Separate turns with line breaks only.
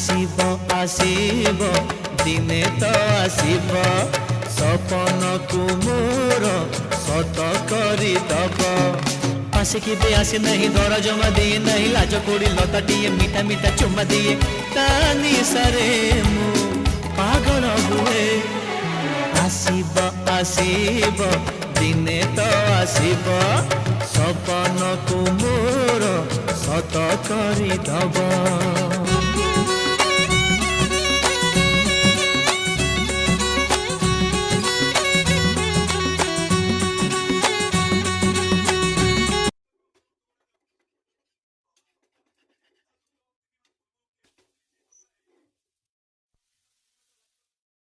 आसीब आसीब दिने तो आसीब सपन को मोर सत करी दब आसे के आसे नहीं दर जमा दिए नहीं लाज कोड़ी लताटिए मीठा मीठा चुमा दिए तानी सारे मु पागल हुए आसीब आसीब दिने तो आसीब सपन को मोर सत करी दब।